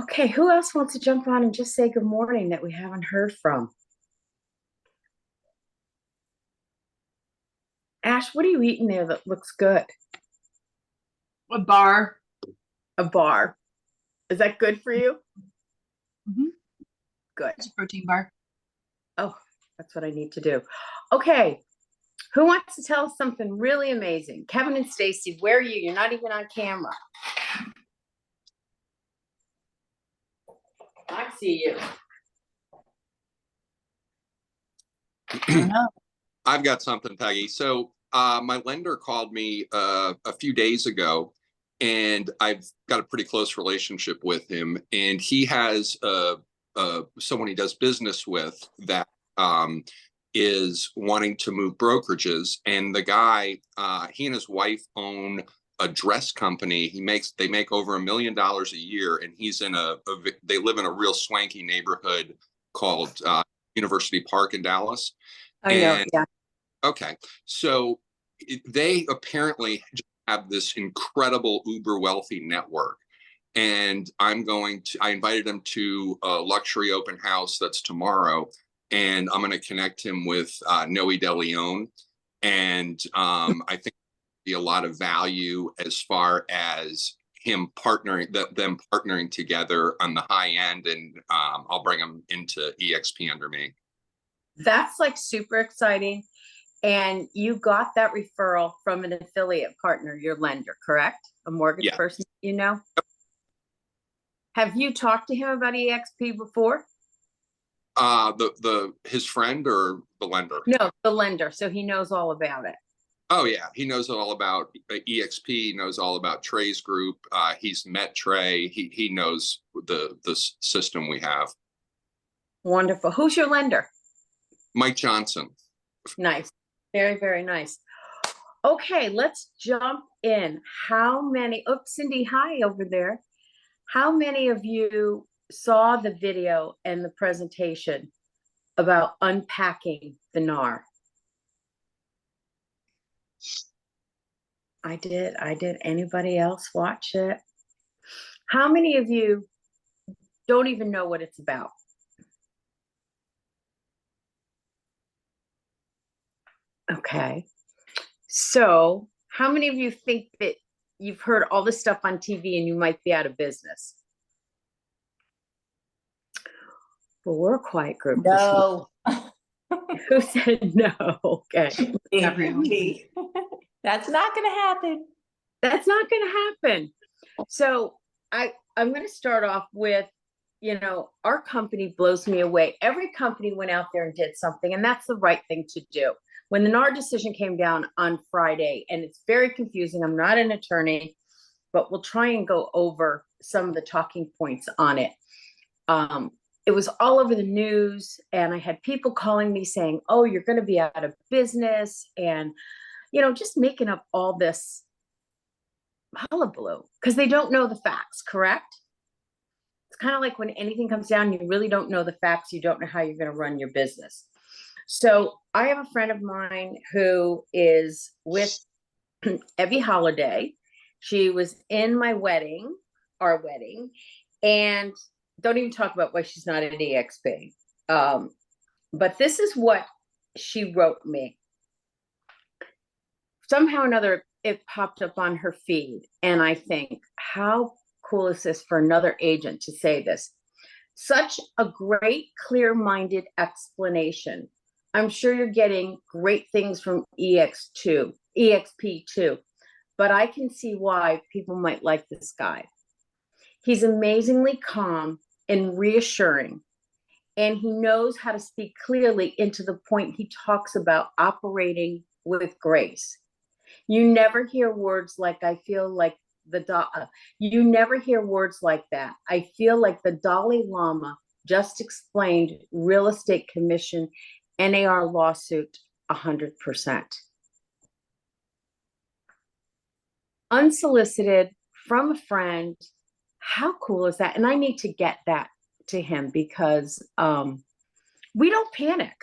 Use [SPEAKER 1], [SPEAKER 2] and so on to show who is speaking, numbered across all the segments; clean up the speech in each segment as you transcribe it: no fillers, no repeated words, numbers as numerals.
[SPEAKER 1] Okay, who else wants to jump on and just say good morning that we haven't heard from? Ash, what are you eating there that looks good?
[SPEAKER 2] A bar.
[SPEAKER 1] A bar. Is that good for you?
[SPEAKER 2] Mm-hmm.
[SPEAKER 1] Good.
[SPEAKER 2] It's a protein bar.
[SPEAKER 1] Oh, that's what I need to do. Okay, who wants to tell us something really amazing? Kevin and Stacy, where are you? You're not even on camera. I see you.
[SPEAKER 3] I've got something, Peggy. So my lender called me a few days ago, and I've got a pretty close relationship with him. And he has someone he does business with that is wanting to move brokerages. And the guy, he and his wife own a dress company. They make over $1 million a year, and he's in they live in a real swanky neighborhood called University Park in Dallas.
[SPEAKER 1] I know, yeah.
[SPEAKER 3] Okay, so they apparently have this incredible uber wealthy network, and I invited him to a luxury open house that's tomorrow, and I'm going to connect him with Noe DeLeon, and I think be a lot of value as far as them partnering together on the high end, and I'll bring them into EXP under me.
[SPEAKER 1] That's like super exciting. And you got that referral from an affiliate partner, your lender, correct? A mortgage person, you know? Have you talked to him about EXP before?
[SPEAKER 3] His friend or the lender?
[SPEAKER 1] No, the lender. So he knows all about it.
[SPEAKER 3] Oh yeah, he knows all about EXP. He knows all about Trey's group. He's met Trey. He knows the system we have.
[SPEAKER 1] Wonderful. Who's your lender?
[SPEAKER 3] Mike Johnson.
[SPEAKER 1] Nice. Very, very nice. Okay, let's jump in. Cindy, hi over there. How many of you saw the video and the presentation about unpacking the NAR? I did. Anybody else watch it? How many of you don't even know what it's about? Okay. So how many of you think that you've heard all this stuff on TV and you might be out of business? Well, we're a quiet group.
[SPEAKER 4] No.
[SPEAKER 1] Who said no? Okay.
[SPEAKER 4] Me. That's not going to happen.
[SPEAKER 1] That's not going to happen. So I'm going to start off with, our company blows me away. Every company went out there and did something, and that's the right thing to do. When the NAR decision came down on Friday, and it's very confusing, I'm not an attorney, but we'll try and go over some of the talking points on it. It was all over the news, and I had people calling me saying, oh, you're going to be out of business, and, just making up all this hullabaloo because they don't know the facts, correct? It's kind of like when anything comes down, you really don't know the facts, you don't know how you're going to run your business. So I have a friend of mine who is with Evie Holiday. She was in my wedding, our wedding, and don't even talk about why she's not at EXP. But this is what she wrote me. Somehow or another, it popped up on her feed. And I think, how cool is this for another agent to say this? Such a great, clear-minded explanation. I'm sure you're getting great things from EXP too, but I can see why people might like this guy. He's amazingly calm and reassuring, and he knows how to speak clearly into the point. He talks about operating with grace. You never hear words like, I feel like you never hear words like that. I feel like the Dalai Lama just explained real estate commission NAR lawsuit 100%. Unsolicited from a friend. How cool is that? And I need to get that to him because we don't panic.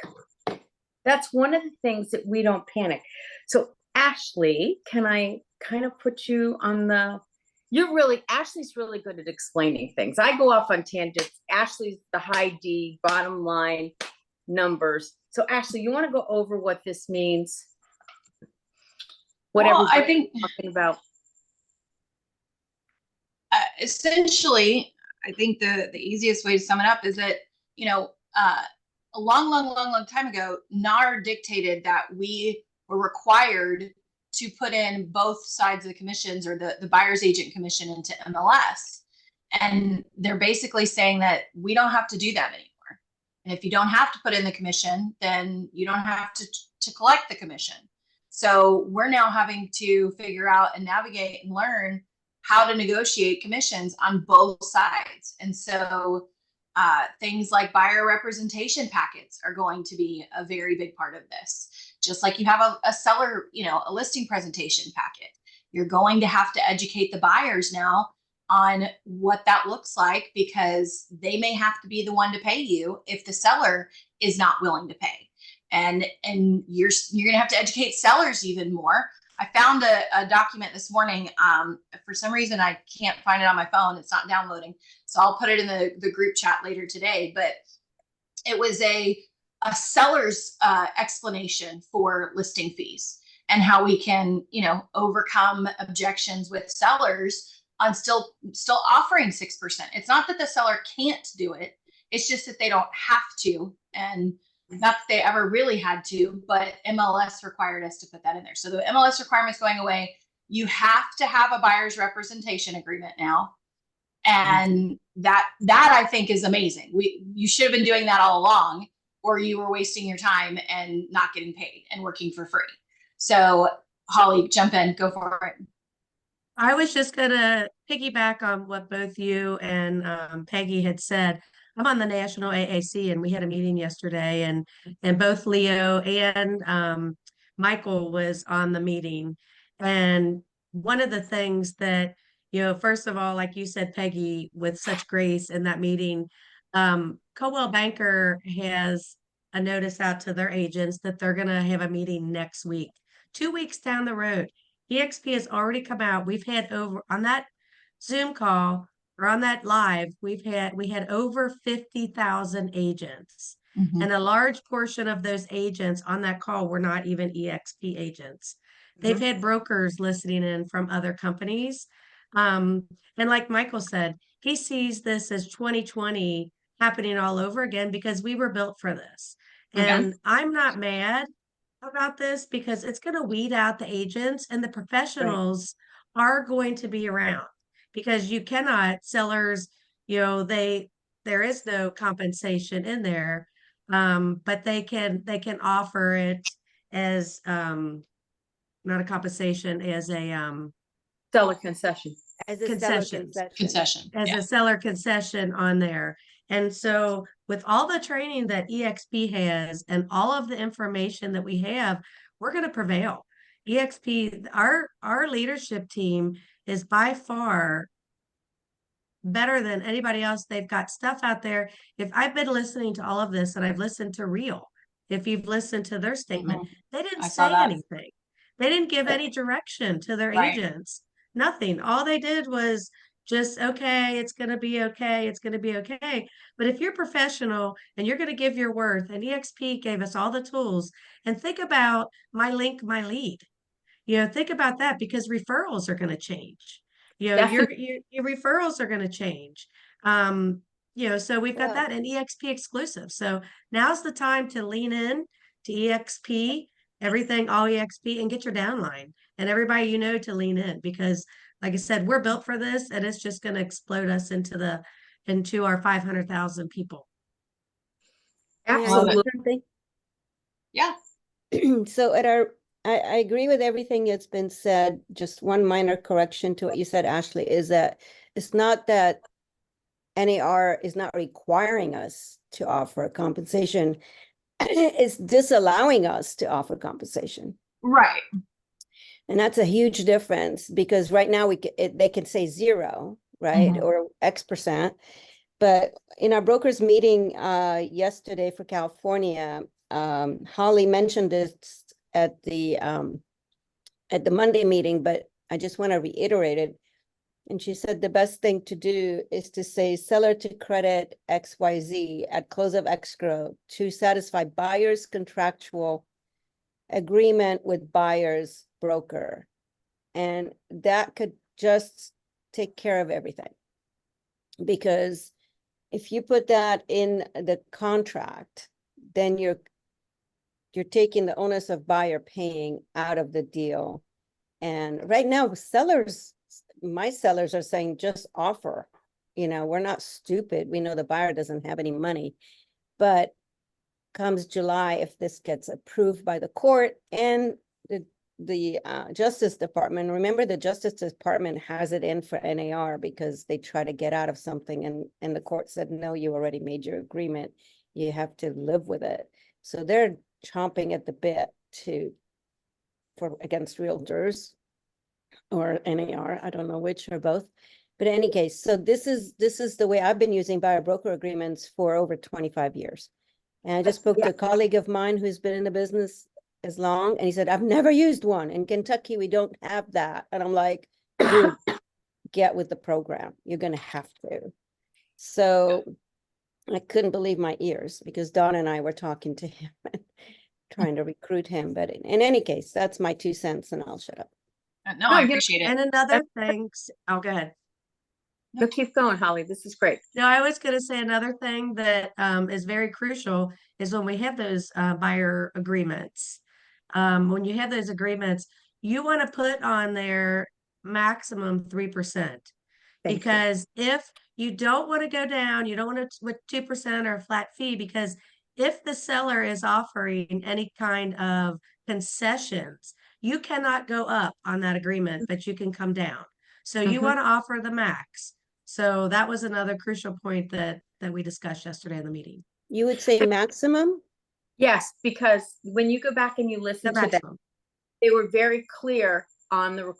[SPEAKER 1] That's one of the things that we don't panic. So Ashley, can I kind of put you on the, Ashley's really good at explaining things. I go off on tangents. Ashley's the high D, bottom line, numbers. So Ashley, you want to go over what this means? What
[SPEAKER 2] Well, I
[SPEAKER 1] everybody's
[SPEAKER 2] think
[SPEAKER 1] talking about?
[SPEAKER 2] essentially, I think the easiest way to sum it up is that, a long time ago, NAR dictated that we were required to put in both sides of the commissions, or the buyer's agent commission, into MLS. And they're basically saying that we don't have to do that anymore. And if you don't have to put in the commission, then you don't have to collect the commission. So we're now having to figure out and navigate and learn how to negotiate commissions on both sides. And so things like buyer representation packets are going to be a very big part of this. Just like you have a seller, a listing presentation packet, you're going to have to educate the buyers now on what that looks like, because they may have to be the one to pay you if the seller is not willing to pay. And you're going to have to educate sellers even more. I found a document this morning. For some reason, I can't find it on my phone. It's not downloading. So I'll put it in the group chat later today. But it was a seller's explanation for listing fees and how we can, overcome objections with sellers on still offering 6%. It's not that the seller can't do it. It's just that they don't have to. And not that they ever really had to, but MLS required us to put that in there. So the MLS requirement is going away. You have to have a buyer's representation agreement now. And that I think is amazing. You should have been doing that all along, or you were wasting your time and not getting paid and working for free. So Holly, jump in, go for it.
[SPEAKER 5] I was just gonna piggyback on what both you and Peggy had said. I'm on the National AAC, and we had a meeting yesterday, and both Leo and Michael was on the meeting. And one of the things that, first of all, like you said, Peggy, with such grace in that meeting, Coldwell Banker has a notice out to their agents that they're gonna have a meeting next week, 2 weeks down the road. EXP has already come out. We've had over on that Zoom call, or on that live, we had over 50,000 agents.
[SPEAKER 2] Mm-hmm.
[SPEAKER 5] And a large portion of those agents on that call were not even EXP agents. They've had brokers listening in from other companies. And like Michael said, he sees this as 2020 happening all over again, because we were built for this. And I'm not mad about this, because it's going to weed out the agents, and the professionals are going to be around, because you cannot, sellers, there is no compensation in there, but they can offer it as not a compensation, as a
[SPEAKER 1] Seller concession.
[SPEAKER 6] As a seller
[SPEAKER 5] concessions.
[SPEAKER 2] Concession.
[SPEAKER 5] as a seller concession on there. And so with all the training that EXP has and all of the information that we have, we're going to prevail. EXP, our leadership team is by far better than anybody else. They've got stuff out there. If I've been listening to all of this, and I've listened to Real, if you've listened to their statement, they didn't say anything. They didn't give any direction to their agents. Nothing. All they did was just, okay, it's going to be okay. It's going to be okay. But if you're professional and you're going to give your worth, and EXP gave us all the tools, and think about my link, my lead, think about that, because referrals are going to change. Your referrals are going to change. So we've got that, and EXP exclusive. So now's the time to lean in to EXP, everything, all EXP, and get your downline, and everybody to lean in, because like I said, we're built for this, and it's just going to explode us into our 500,000 people.
[SPEAKER 1] Absolutely.
[SPEAKER 2] Yeah.
[SPEAKER 6] So I agree with everything that's been said. Just one minor correction to what you said, Ashley, is that it's not that NAR is not requiring us to offer compensation. It's disallowing us to offer compensation.
[SPEAKER 2] Right.
[SPEAKER 6] And that's a huge difference, because right now they can say 0, right? Or X%. But in our brokers meeting yesterday for California, Holly mentioned this at the Monday meeting, but I just want to reiterate it. And she said the best thing to do is to say seller to credit XYZ at close of escrow to satisfy buyer's contractual agreement with buyer's broker. And that could just take care of everything. Because if you put that in the contract, then you're taking the onus of buyer paying out of the deal. And right now, my sellers are saying just offer. You know, we're not stupid. We know the buyer doesn't have any money. But comes July, if this gets approved by the court and the Justice Department, remember the Justice Department has it in for NAR because they try to get out of something, and the court said, no, you already made your agreement. You have to live with it. So they're chomping at the bit against realtors or NAR. I don't know which or both. But in any case, so this is the way I've been using buyer broker agreements for over 25 years. And I just spoke to a colleague of mine who's been in the business as long, and he said, I've never used one. In Kentucky, we don't have that. And I'm like, dude, get with the program. You're going to have to. So I couldn't believe my ears because Don and I were talking to him and trying to recruit him. But in any case, that's my 2 cents, and I'll shut up.
[SPEAKER 2] No, I appreciate it.
[SPEAKER 5] And another thing, oh, go ahead.
[SPEAKER 1] No, keep going, Holly. This is great.
[SPEAKER 5] No, I was going to say another thing that is very crucial is when we have those buyer agreements. When you have those agreements, you want to put on there maximum 3%. Because if you don't want to go down, you don't want to with 2% or a flat fee, because if the seller is offering any kind of concessions, you cannot go up on that agreement, but you can come down. So you want to offer the max. So that was another crucial point that we discussed yesterday in the meeting.
[SPEAKER 6] You would say maximum?
[SPEAKER 1] Yes, because when you go back and you listen to them, they were very clear on the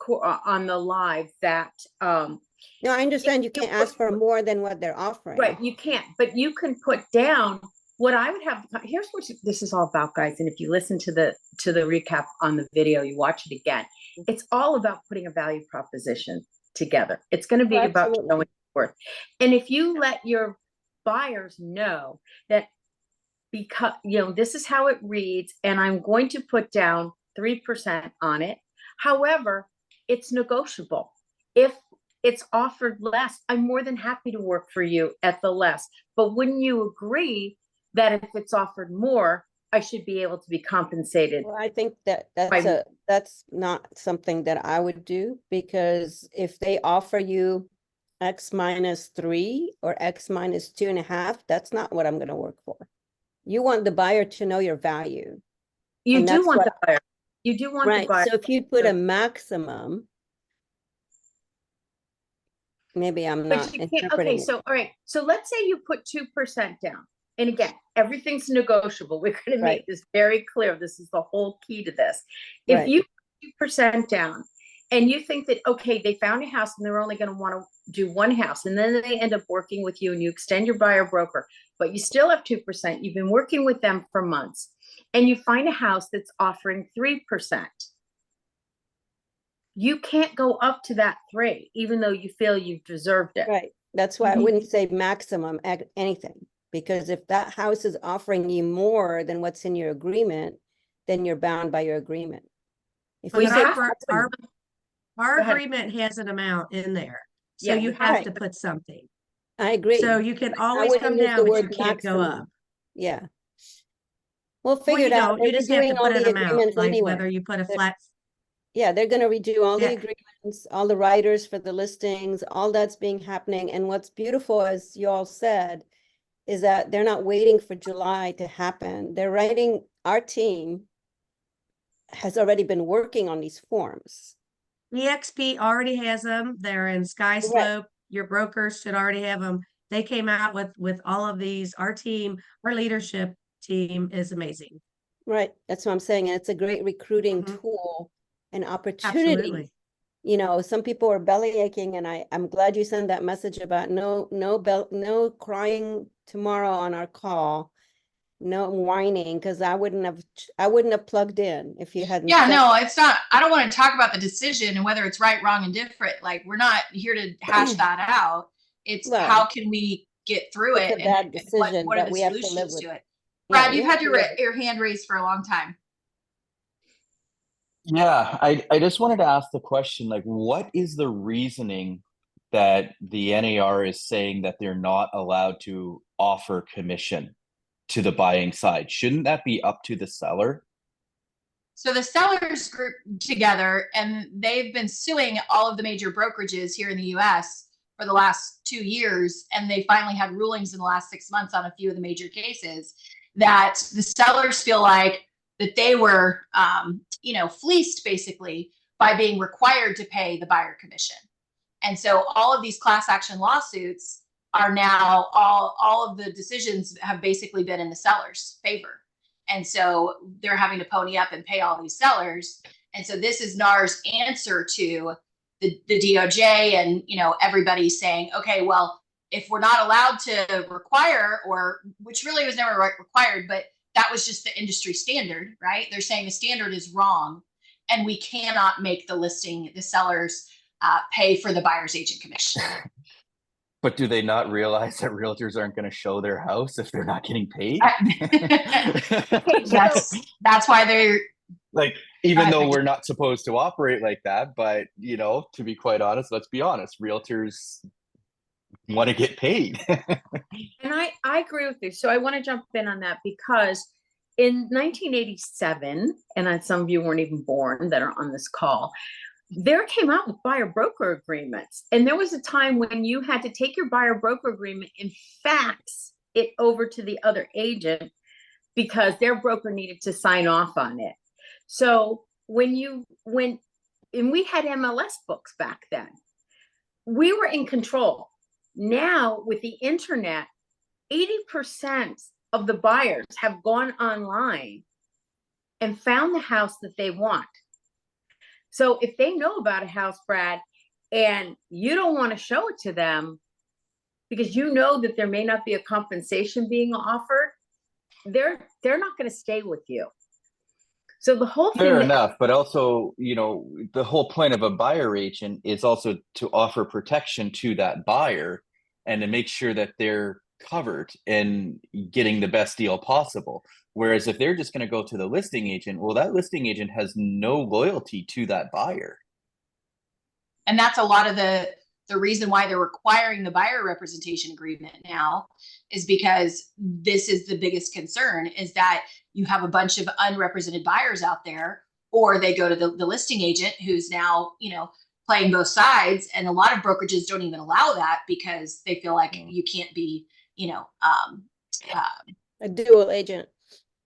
[SPEAKER 1] on the live that
[SPEAKER 6] no, I understand you can't ask for more than what they're offering.
[SPEAKER 1] right, you can't, but you can put down what I would have. Here's what this is all about, guys. And if you listen to the recap on the video, you watch it again, it's all about putting a value proposition together. It's going to be about showing worth. And if you let your buyers know that, because this is how it reads, and I'm going to put down 3% on it. However, it's negotiable. If it's offered less, I'm more than happy to work for you at the less. But wouldn't you agree that if it's offered more, I should be able to be compensated?
[SPEAKER 6] Well, I think that's not something that I would do, because if they offer you X -3 or X -2.5, that's not what I'm going to work for. You want the buyer to know your value.
[SPEAKER 1] You do want the buyer. You do want the buyer.
[SPEAKER 6] So if you put a maximum, maybe I'm not interpreting
[SPEAKER 1] okay, so all right. So let's say you put 2% down. And again, everything's negotiable. We're going to make this very clear. This is the whole key to this. If you put 2% down and you think that, okay, they found a house and they're only going to want to do one house, and then they end up working with you and you extend your buyer broker, but you still have 2%. You've been working with them for months and you find a house that's offering 3%. You can't go up to that 3, even though you feel you've deserved it.
[SPEAKER 6] Right. That's why I wouldn't say maximum anything, because if that house is offering you more than what's in your agreement, then you're bound by your agreement. If we say
[SPEAKER 5] our agreement has an amount in there, so you have to put something.
[SPEAKER 6] I agree.
[SPEAKER 5] So you can always come down, but you can't go up.
[SPEAKER 6] Yeah. We'll figure it out.
[SPEAKER 5] You just have to put an amount, like whether you put a flat.
[SPEAKER 6] Yeah, they're going to redo all the agreements, all the writers for the listings, all that's being happening. And what's beautiful, as you all said, is that they're not waiting for July to happen. They're writing, our team has already been working on these forms.
[SPEAKER 5] EXP already has them. They're in SkySlope. Your brokers should already have them. They came out with all of these. Our team, our leadership team is amazing.
[SPEAKER 6] Right. That's what I'm saying. And it's a great recruiting tool and opportunity.
[SPEAKER 5] Absolutely.
[SPEAKER 6] You know, some people are belly aching, and I'm glad you sent that message about no crying tomorrow on our call. no whining, because I wouldn't have plugged in if you hadn't.
[SPEAKER 2] Yeah,
[SPEAKER 6] said
[SPEAKER 2] no,
[SPEAKER 6] that.
[SPEAKER 2] it's not. I don't want to talk about the decision and whether it's right, wrong, and different. Like, we're not here to hash that out. It's
[SPEAKER 6] Well,
[SPEAKER 2] how can we get through
[SPEAKER 6] it's
[SPEAKER 2] it,
[SPEAKER 6] a bad
[SPEAKER 2] and
[SPEAKER 6] decision,
[SPEAKER 2] what are
[SPEAKER 6] but
[SPEAKER 2] the
[SPEAKER 6] we have to live
[SPEAKER 2] solutions
[SPEAKER 6] with
[SPEAKER 2] to it?
[SPEAKER 6] Yeah,
[SPEAKER 2] Brad,
[SPEAKER 6] we
[SPEAKER 2] you've
[SPEAKER 6] have
[SPEAKER 2] had
[SPEAKER 6] to
[SPEAKER 2] your
[SPEAKER 6] live with
[SPEAKER 2] your hand raised for a long time.
[SPEAKER 7] Yeah, I just wanted to ask the question, like, what is the reasoning that the NAR is saying that they're not allowed to offer commission to the buying side? Shouldn't that be up to the seller?
[SPEAKER 2] So the sellers group together, and they've been suing all of the major brokerages here in the US for the last 2 years. And they finally had rulings in the last 6 months on a few of the major cases that the sellers feel like that they were, fleeced basically by being required to pay the buyer commission. And so all of these class action lawsuits are now all of the decisions have basically been in the seller's favor. And so they're having to pony up and pay all these sellers. And so this is NAR's answer to the DOJ and, everybody saying, okay, well, if we're not allowed to require, or which really was never required, but that was just the industry standard, right? They're saying the standard is wrong and we cannot make the sellers pay for the buyer's agent commission.
[SPEAKER 7] But do they not realize that realtors aren't going to show their house if they're not getting paid?
[SPEAKER 2] That's why they're
[SPEAKER 7] like, even
[SPEAKER 2] ahead,
[SPEAKER 7] though
[SPEAKER 2] Becky.
[SPEAKER 7] we're not supposed to operate like that, but to be quite honest, let's be honest, realtors want to get paid.
[SPEAKER 1] And I agree with you. So I want to jump in on that because in 1987, and some of you weren't even born that are on this call, there came out with buyer broker agreements. And there was a time when you had to take your buyer broker agreement and fax it over to the other agent because their broker needed to sign off on it. So and we had MLS books back then, we were in control. Now with the internet, 80% of the buyers have gone online and found the house that they want. So if they know about a house, Brad, and you don't want to show it to them because you know that there may not be a compensation being offered, they're not going to stay with you. So the whole thing.
[SPEAKER 7] Fair enough, but also, the whole point of a buyer agent is also to offer protection to that buyer and to make sure that they're covered and getting the best deal possible. Whereas if they're just going to go to the listing agent, well, that listing agent has no loyalty to that buyer.
[SPEAKER 2] And that's a lot of the reason why they're requiring the buyer representation agreement now, is because this is the biggest concern, is that you have a bunch of unrepresented buyers out there, or they go to the listing agent who's now, playing both sides. And a lot of brokerages don't even allow that because they feel like you can't be,
[SPEAKER 6] a dual agent.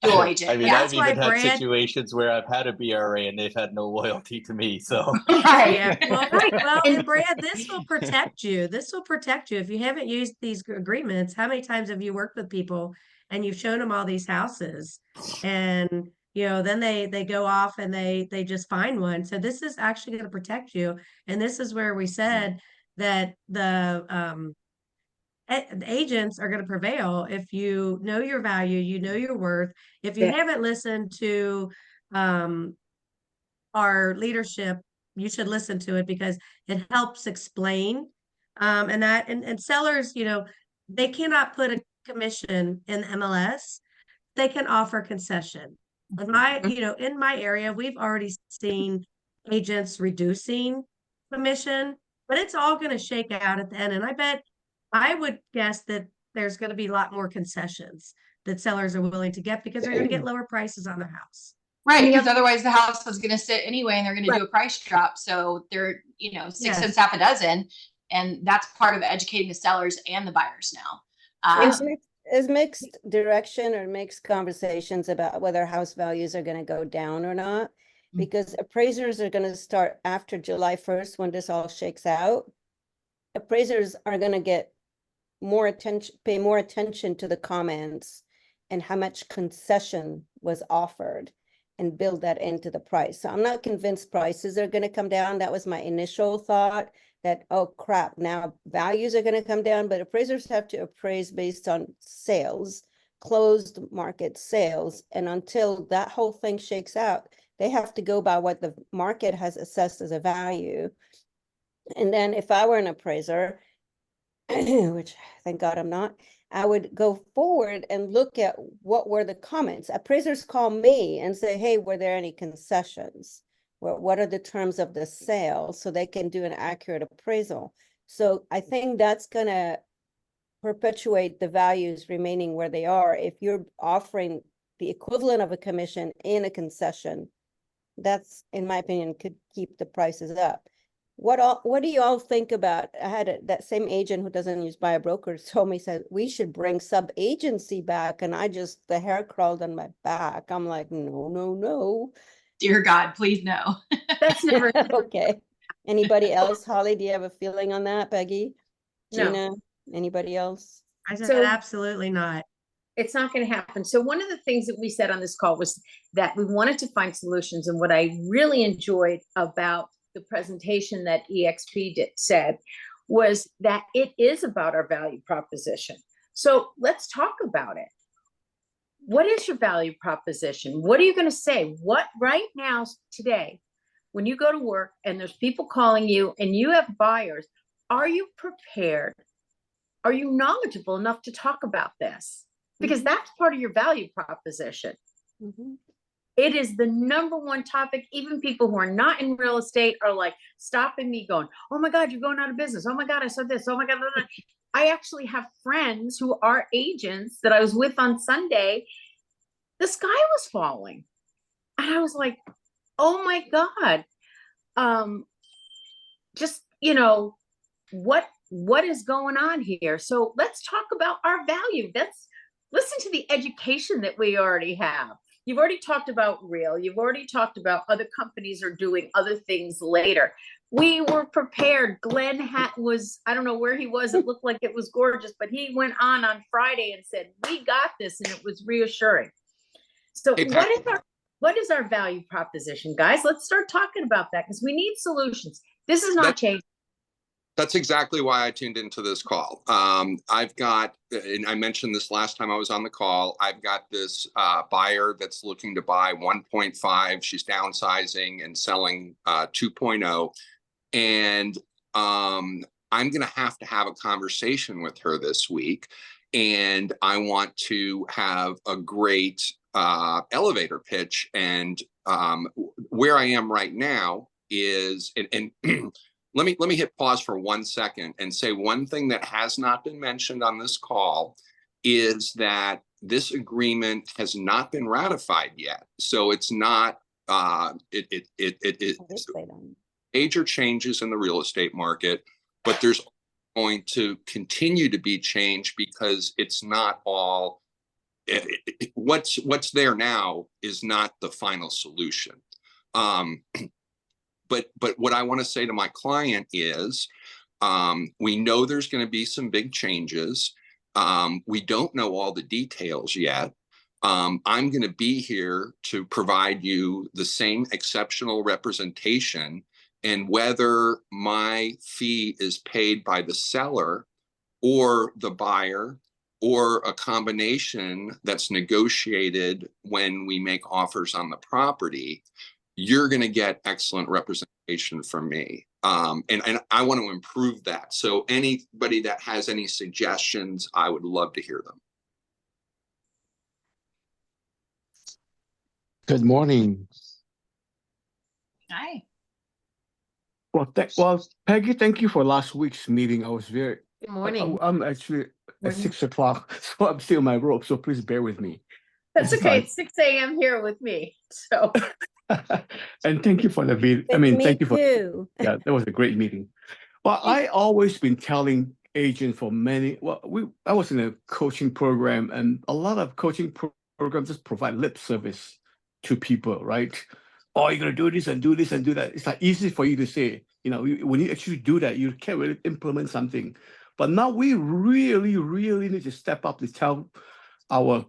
[SPEAKER 2] dual agent.
[SPEAKER 7] I mean,
[SPEAKER 2] Yeah.
[SPEAKER 7] I've even had
[SPEAKER 5] Brad-
[SPEAKER 7] situations where I've had a BRA and they've had no loyalty to me. So
[SPEAKER 2] Right.
[SPEAKER 5] Yeah, well, and Brad, this will protect you. This will protect you. If you haven't used these agreements, how many times have you worked with people and you've shown them all these houses and then they go off and they just find one. So this is actually going to protect you. And this is where we said that the agents are going to prevail if you know your value, you know your worth. If you haven't listened to our leadership, you should listen to it because it helps explain and sellers, they cannot put a commission in MLS. They can offer concession. In my area, we've already seen agents reducing commission, but it's all going to shake out at the end. And I would guess that there's going to be a lot more concessions that sellers are willing to get because they're going to get lower prices on their house.
[SPEAKER 2] Right, because otherwise the house was going to sit anyway, and they're going to do a price drop. So they're, 6
[SPEAKER 5] Yes.
[SPEAKER 2] cents, half a dozen, and that's part of educating the sellers and the buyers now.
[SPEAKER 6] Is mixed direction or mixed conversations about whether house values are going to go down or not, because appraisers are going to start after July 1st when this all shakes out. Appraisers are going to get pay more attention to the comments and how much concession was offered and build that into the price. So I'm not convinced prices are going to come down. That was my initial thought, that, oh crap, now values are going to come down, but appraisers have to appraise based on sales, closed market sales. And until that whole thing shakes out, they have to go by what the market has assessed as a value. And then if I were an appraiser, which thank God I'm not, I would go forward and look at what were the comments. Appraisers call me and say, hey, were there any concessions? What are the terms of the sale? So they can do an accurate appraisal. So I think that's going to perpetuate the values remaining where they are. If you're offering the equivalent of a commission in a concession, that's, in my opinion, could keep the prices up. What do you all think about? I had that same agent who doesn't use buyer brokers told me, said we should bring sub agency back, and the hair crawled on my back. I'm like, no.
[SPEAKER 2] Dear God, please no.
[SPEAKER 1] That's never,
[SPEAKER 6] Okay. Anybody else? Holly, do you have a feeling on that? Peggy,
[SPEAKER 1] No.
[SPEAKER 6] Gina, anybody else?
[SPEAKER 5] I said,
[SPEAKER 1] So-
[SPEAKER 5] absolutely not.
[SPEAKER 1] it's not going to happen. So one of the things that we said on this call was that we wanted to find solutions. And what I really enjoyed about the presentation that EXP said was that it is about our value proposition. So let's talk about it. What is your value proposition? What are you going to say? What right now, today, when you go to work and there's people calling you and you have buyers, are you prepared? Are you knowledgeable enough to talk about this? Because that's part of your value proposition.
[SPEAKER 6] Mhm.
[SPEAKER 1] It is the number one topic. Even people who are not in real estate are like stopping me going, oh my God, you're going out of business. Oh my God, I saw this. Oh my God. Blah, blah. I actually have friends who are agents that I was with on Sunday. The sky was falling. And I was like, oh my God. Just, what is going on here? So let's talk about our value. Let's listen to the education that we already have. You've already talked about Real. You've already talked about other companies are doing other things later. We were prepared. Glenn was, I don't know where he was. It looked like it was gorgeous, but he went on Friday and said, we got this. And it was reassuring. So
[SPEAKER 3] Hey, Pat.
[SPEAKER 1] what is our value proposition, guys? Let's start talking about that because we need solutions. This is not changing.
[SPEAKER 3] That's exactly why I tuned into this call. I've got, and I mentioned this last time I was on the call, I've got this buyer that's looking to buy 1.5. She's downsizing and selling 2.0. And I'm going to have a conversation with her this week. And I want to have a great elevator pitch. And where I am right now is, and let me hit pause for 1 second and say one thing that has not been mentioned on this call is that this agreement has not been ratified yet. So it's not major changes in the real estate market, but there's going to continue to be change because it's not all what's there now is not the final solution. But what I want to say to my client is, we know there's going to be some big changes. We don't know all the details yet. I'm going to be here to provide you the same exceptional representation, and whether my fee is paid by the seller or the buyer or a combination that's negotiated when we make offers on the property, you're going to get excellent representation from me. And I want to improve that. So anybody that has any suggestions, I would love to hear them.
[SPEAKER 8] Good morning.
[SPEAKER 2] Hi.
[SPEAKER 8] Well, Peggy, thank you for last week's meeting. I was very,
[SPEAKER 1] Good morning.
[SPEAKER 8] I'm actually at
[SPEAKER 1] Morning.
[SPEAKER 8] 6 o'clock, so I'm still in my robe, so please bear with me.
[SPEAKER 1] That's
[SPEAKER 8] It's
[SPEAKER 1] okay.
[SPEAKER 8] fine.
[SPEAKER 1] It's 6 a.m. here with me. So
[SPEAKER 8] And thank you for the video. I mean,
[SPEAKER 6] Me
[SPEAKER 8] thank you for,
[SPEAKER 6] too.
[SPEAKER 8] yeah, that was a great meeting. Well, I always been telling agents for many, I was in a coaching program, and a lot of coaching programs just provide lip service to people, right? Oh, you're going to do this and do this and do that. It's like easy for you to say, when you actually do that, you can't really implement something. But now we really, really need to step up to tell our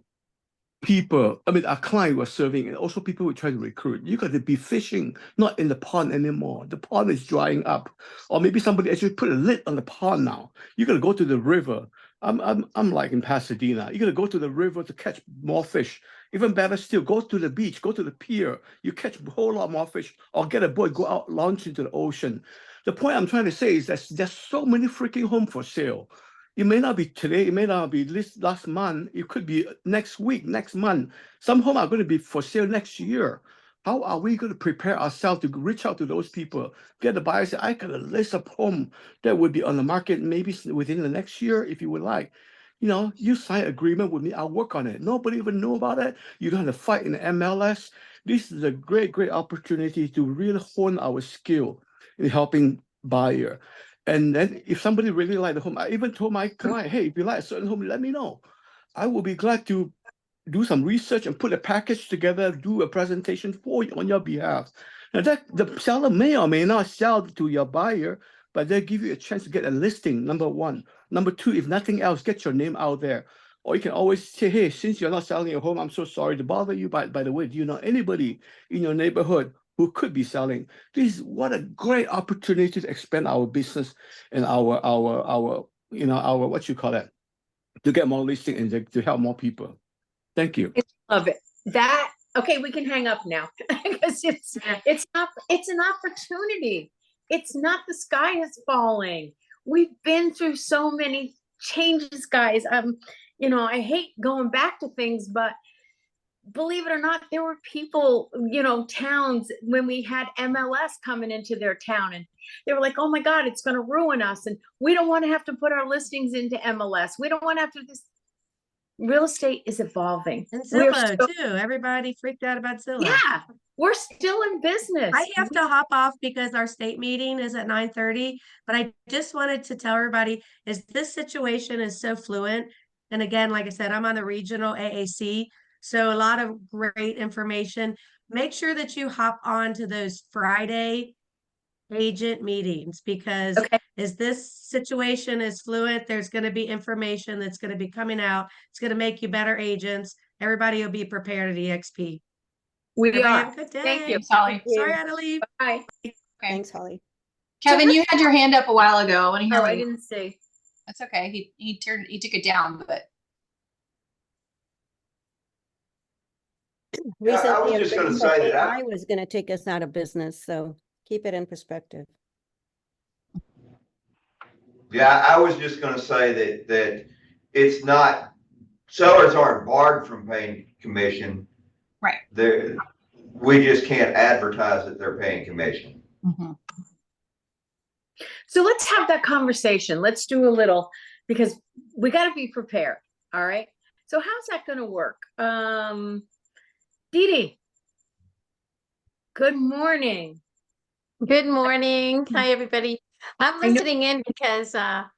[SPEAKER 8] people, our client we're serving, and also people we try to recruit, you got to be fishing, not in the pond anymore. The pond is drying up. Or maybe somebody actually put a lid on the pond now. You got to go to the river I'm like in Pasadena. You gotta go to the river to catch more fish. Even better still, go to the beach, go to the pier. You catch a whole lot more fish, or get a boat, go out, launch into the ocean. The point I'm trying to say is that there's so many freaking homes for sale. It may not be today, it may not be this last month, it could be next week, next month. Some homes are going to be for sale next year. How are we going to prepare ourselves to reach out to those people, get the buyer, say, I got a list of home that would be on the market maybe within the next year, if you would like. You know, you sign agreement with me, I'll work on it. Nobody even know about it. You're going to fight in the MLS. This is a great, great opportunity to really hone our skill in helping buyer. And then if somebody really like the home, I even told my client, hey, if you like a certain home, let me know. I will be glad to do some research and put a package together, do a presentation for you on your behalf. Now that the seller may or may not sell to your buyer, but they give you a chance to get a listing, number one. Number two, if nothing else, get your name out there. Or you can always say, hey, since you're not selling your home, I'm so sorry to bother you. By the way, do you know anybody in your neighborhood who could be selling? This is what a great opportunity to expand our business and our what you call that, to get more listing and to help more people. Thank you.
[SPEAKER 1] Love it. That, okay, we can hang up now because it's an opportunity. It's not the sky is falling. We've been through so many changes, guys. I hate going back to things, but believe it or not, there were people, towns when we had MLS coming into their town and they were like, oh my God, it's going to ruin us. And we don't want to have to put our listings into MLS. We don't want to have to this. Real estate is evolving.
[SPEAKER 5] And
[SPEAKER 1] We're
[SPEAKER 5] Zillow
[SPEAKER 1] still-
[SPEAKER 5] too. Everybody freaked out about Zillow.
[SPEAKER 1] Yeah, we're still in business.
[SPEAKER 5] I have to hop off because our state meeting is at 9:30, but I just wanted to tell everybody is this situation is so fluent. And again, like I said, I'm on the regional AAC, so a lot of great information. Make sure that you hop on to those Friday agent meetings because
[SPEAKER 1] Okay.
[SPEAKER 5] as this situation is fluent, there's going to be information that's going to be coming out. It's going to make you better agents. Everybody will be prepared at EXP.
[SPEAKER 1] We
[SPEAKER 5] Everybody
[SPEAKER 1] are.
[SPEAKER 5] have a good day.
[SPEAKER 1] Thank you.
[SPEAKER 2] Thanks, Holly.
[SPEAKER 5] Sorry I had to leave.
[SPEAKER 1] Bye.
[SPEAKER 2] Okay.
[SPEAKER 6] Thanks, Holly.
[SPEAKER 2] Kevin, you had your hand up a while ago. I want to hear
[SPEAKER 1] Oh,
[SPEAKER 2] what
[SPEAKER 1] I
[SPEAKER 2] you-
[SPEAKER 1] didn't see.
[SPEAKER 2] That's okay. He took it down, but
[SPEAKER 9] Yeah, I was
[SPEAKER 6] Recently,
[SPEAKER 9] just gonna
[SPEAKER 6] everybody
[SPEAKER 9] say
[SPEAKER 6] said
[SPEAKER 9] that
[SPEAKER 6] AI was going to take us out of business, so keep it in perspective.
[SPEAKER 9] Yeah, I was just gonna say that it's not, sellers aren't barred from paying commission.
[SPEAKER 2] Right.
[SPEAKER 9] We just can't advertise that they're paying commission.
[SPEAKER 1] So let's have that conversation. Let's do a little, because we got to be prepared. All right. So how's that going to work? Dee Dee, good morning.
[SPEAKER 4] Good morning. Hi, everybody. I'm
[SPEAKER 1] I know-
[SPEAKER 4] listening in because, a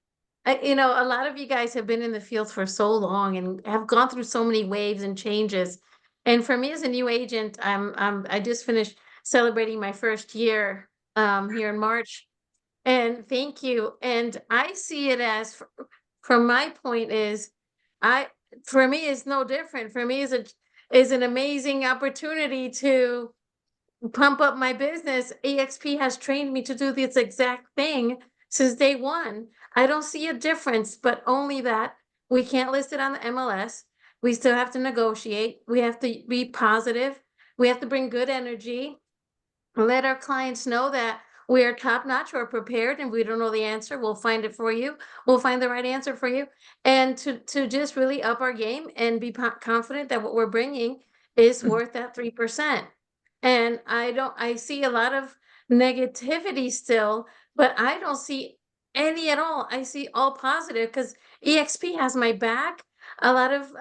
[SPEAKER 4] lot of you guys have been in the field for so long and have gone through so many waves and changes. And for me as a new agent, I just finished celebrating my first year here in March. And thank you. And I see it as, from my point is, for me it's no different. For me is an amazing opportunity to pump up my business. EXP has trained me to do this exact thing since day one. I don't see a difference, but only that we can't list it on the MLS. We still have to negotiate. We have to be positive. We have to bring good energy. Let our clients know that we are top notch, we're prepared, and we don't know the answer. We'll find it for you. We'll find the right answer for you. And to just really up our game and be confident that what we're bringing is worth that 3%. And I see a lot of negativity still, but I don't see any at all. I see all positive because EXP has my back. A lot of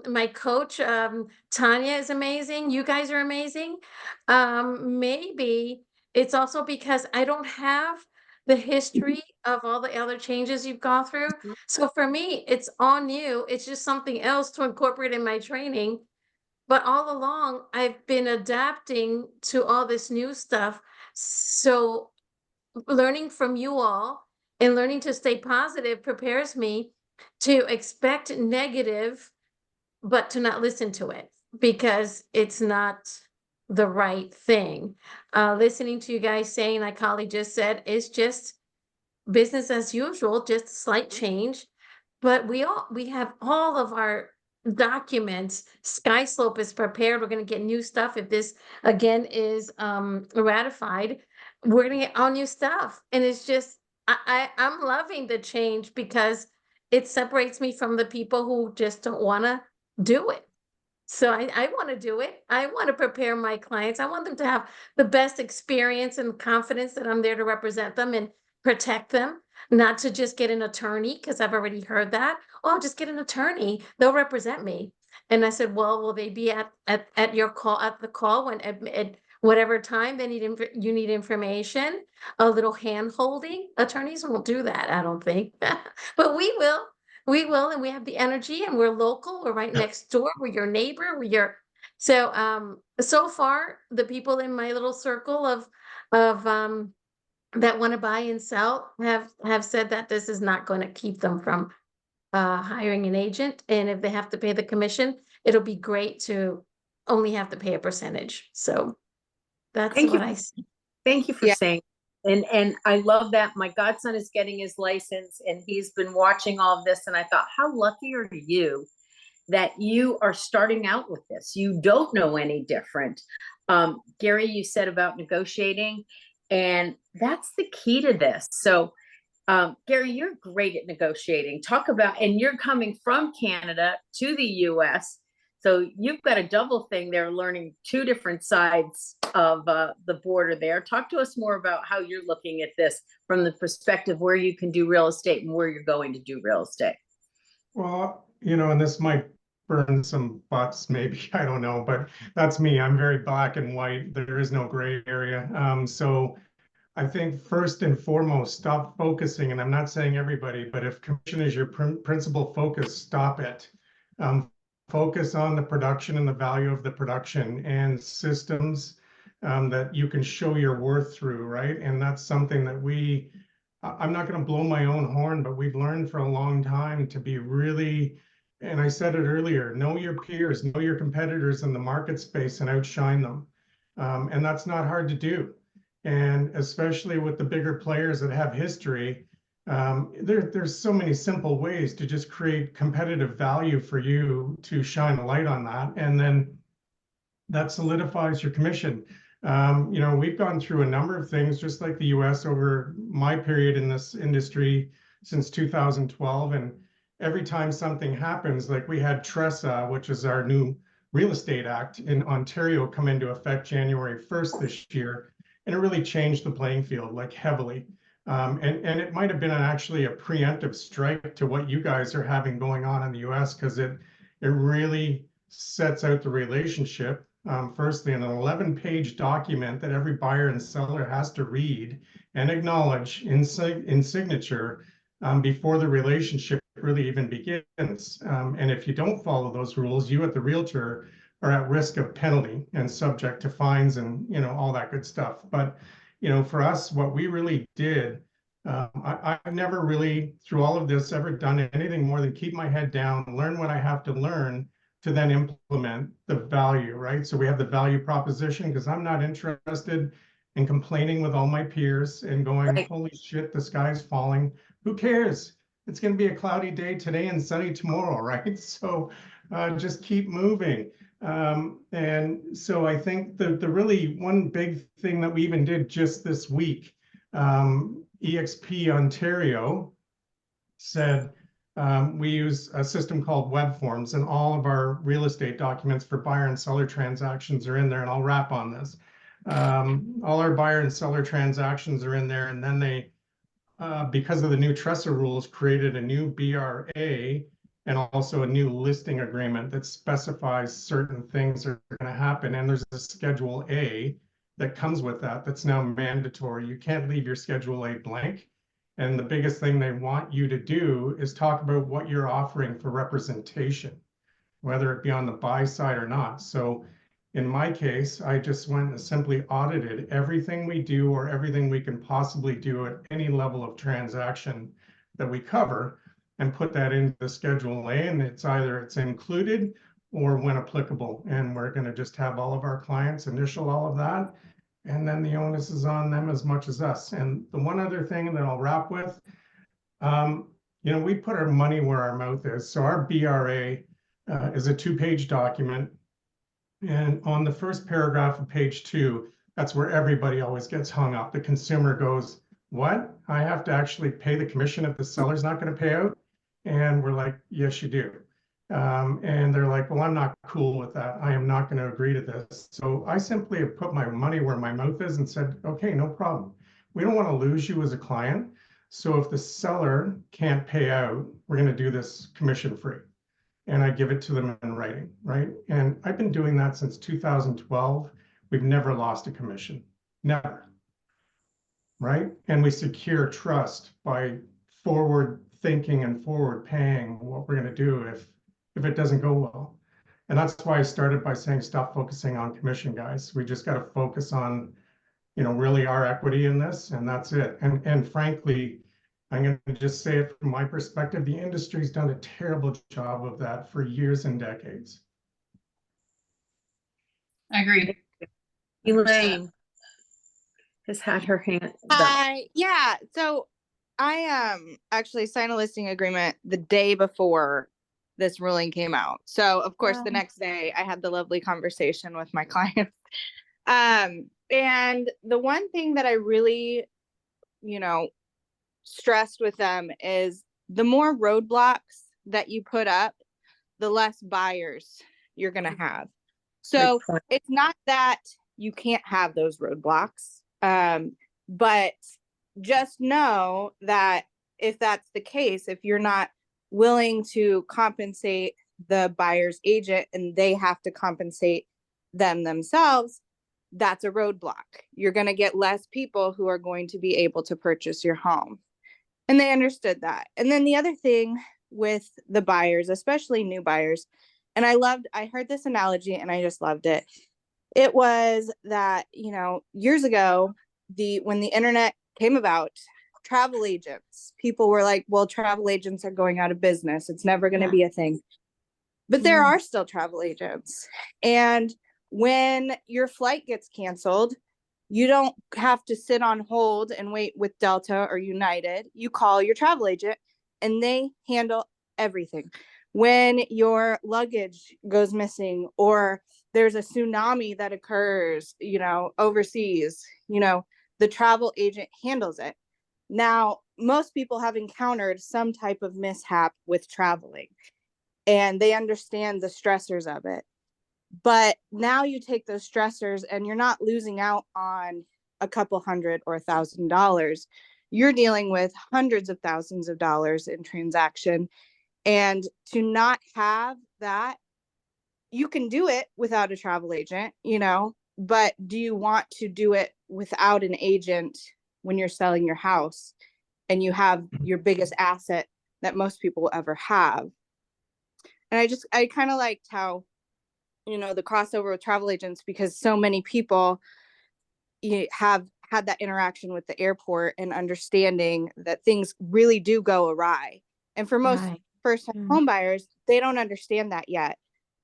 [SPEAKER 4] my coach, Tanya, is amazing. You guys are amazing. Maybe it's also because I don't have the history of all the other changes you've gone through. So for me, it's all new. It's just something else to incorporate in my training. But all along, I've been adapting to all this new stuff. So learning from you all and learning to stay positive prepares me to expect negative, but to not listen to it because it's not the right thing. Listening to you guys saying, like Holly just said, is just business as usual, just a slight change. but we have all of our documents. Sky Slope is prepared. We're gonna get new stuff if this again is ratified. We're gonna get all new stuff. And it's just I'm loving the change because it separates me from the people who just don't wanna do it. So I want to do it. I want to prepare my clients. I want them to have the best experience and confidence that I'm there to represent them and protect them, not to just get an attorney, because I've already heard that. Oh, I'll just get an attorney. They'll represent me. And I said, well, will they be at your call, at the call when at whatever time they need you need information, a little hand holding? Attorneys won't do that, I don't think. But we will. We will, and we have the energy, and we're local, we're right next door, we're your neighbor, so far, the people in my little circle of that want to buy and sell have said that this is not going to keep them from hiring an agent, and if they have to pay the commission, it'll be great to only have to pay a percentage. So that's
[SPEAKER 1] Thank you.
[SPEAKER 4] what I see.
[SPEAKER 1] Thank you for
[SPEAKER 6] Yeah.
[SPEAKER 1] saying. And I love that my godson is getting his license and he's been watching all of this. And I thought, how lucky are you that you are starting out with this? You don't know any different. Gary, you said about negotiating, and that's the key to this. So Gary, you're great at negotiating. Talk about, and you're coming from Canada to the US. So you've got a double thing there, learning two different sides of the border there. Talk to us more about how you're looking at this from the perspective where you can do real estate and where you're going to do real estate.
[SPEAKER 10] Well, and this might burn some butts, maybe, I don't know, but that's me. I'm very black and white. There is no gray area. So I think first and foremost, stop focusing, and I'm not saying everybody, but if commission is your principal focus, stop it. Focus on the production and the value of the production and systems that you can show your worth through, right? And that's something that I'm not going to blow my own horn, but we've learned for a long time to be really, and I said it earlier, know your peers, know your competitors in the market space and outshine them. And that's not hard to do. And especially with the bigger players that have history, there's so many simple ways to just create competitive value for you to shine a light on that. And then that solidifies your commission. We've gone through a number of things, just like the US over my period in this industry since 2012. And every time something happens, like we had TRESA, which is our new real estate act in Ontario, come into effect January 1st this year. And it really changed the playing field, like heavily. And it might have been actually a preemptive strike to what you guys are having going on in the US, because it really sets out the relationship. Firstly, in an 11-page document that every buyer and seller has to read and acknowledge in signature before the relationship really even begins. And if you don't follow those rules, you at the realtor are at risk of penalty and subject to fines and all that good stuff. But for us, what we really did, I've never really, through all of this, ever done anything more than keep my head down, learn what I have to learn to then implement the value, right? So we have the value proposition, because I'm not interested in complaining with all my peers and going,
[SPEAKER 1] Right.
[SPEAKER 10] holy shit, the sky's falling. Who cares? It's going to be a cloudy day today and sunny tomorrow, right? So just keep moving. And so I think the really one big thing that we even did just this week, EXP Ontario said we use a system called Web Forms, and all of our real estate documents for buyer and seller transactions are in there. And I'll wrap on this. All our buyer and seller transactions are in there. And then they, because of the new TRESA rules, created a new BRA and also a new listing agreement that specifies certain things are going to happen. And there's a Schedule A that comes with that that's now mandatory. You can't leave your Schedule A blank. And the biggest thing they want you to do is talk about what you're offering for representation, whether it be on the buy side or not. So in my case, I just went and simply audited everything we do or everything we can possibly do at any level of transaction that we cover, and put that into the Schedule A, and it's either it's included or when applicable. And we're going to just have all of our clients initial all of that. And then the onus is on them as much as us. And the one other thing that I'll wrap with, we put our money where our mouth is. So our BRA is a 2-page document. And on the first paragraph of page 2, that's where everybody always gets hung up. The consumer goes, what? I have to actually pay the commission if the seller's not going to pay out? And we're like, yes, you do. And they're like, well, I'm not cool with that. I am not going to agree to this. So I simply have put my money where my mouth is and said, okay, no problem. We don't want to lose you as a client. So if the seller can't pay out, we're going to do this commission free. And I give it to them in writing, right? And I've been doing that since 2012. We've never lost a commission, never, right? And we secure trust by forward thinking and forward paying what we're going to do if it doesn't go well. And that's why I started by saying, stop focusing on commission, guys. We just got to focus on, really our equity in this, and that's it. And frankly, I'm going to just say it from my perspective, the industry's done a terrible job of that for years and decades.
[SPEAKER 2] I agree.
[SPEAKER 1] Elaine has had her hand up.
[SPEAKER 11] Yeah, so I actually signed a listing agreement the day before this ruling came out. So of course the next day I had the lovely conversation with my clients. And the one thing that I really, stressed with them is the more roadblocks that you put up, the less buyers you're going to have. So it's not that you can't have those roadblocks, but just know that if that's the case, if you're not willing to compensate the buyer's agent and they have to compensate themselves, that's a roadblock. You're going to get less people who are going to be able to purchase your home. And they understood that. And then the other thing with the buyers, especially new buyers, and I heard this analogy and I just loved it. It was that, years ago, when the internet came about, travel agents, people were like, well, travel agents are going out of business. It's never going to be a thing. But there are still travel agents. And when your flight gets canceled, you don't have to sit on hold and wait with Delta or United. You call your travel agent and they handle everything. When your luggage goes missing or there's a tsunami that occurs, overseas, the travel agent handles it. Now, most people have encountered some type of mishap with traveling and they understand the stressors of it. But now you take those stressors and you're not losing out on a couple $100 or $1,000. You're dealing with hundreds of thousands of dollars in transaction. And to not have that, you can do it without a travel agent, but do you want to do it without an agent when you're selling your house and you have your biggest asset that most people will ever have? And I kind of liked how, the crossover with travel agents, because so many people have had that interaction with the airport and understanding that things really do go awry. And for most first-time home buyers, they don't understand that yet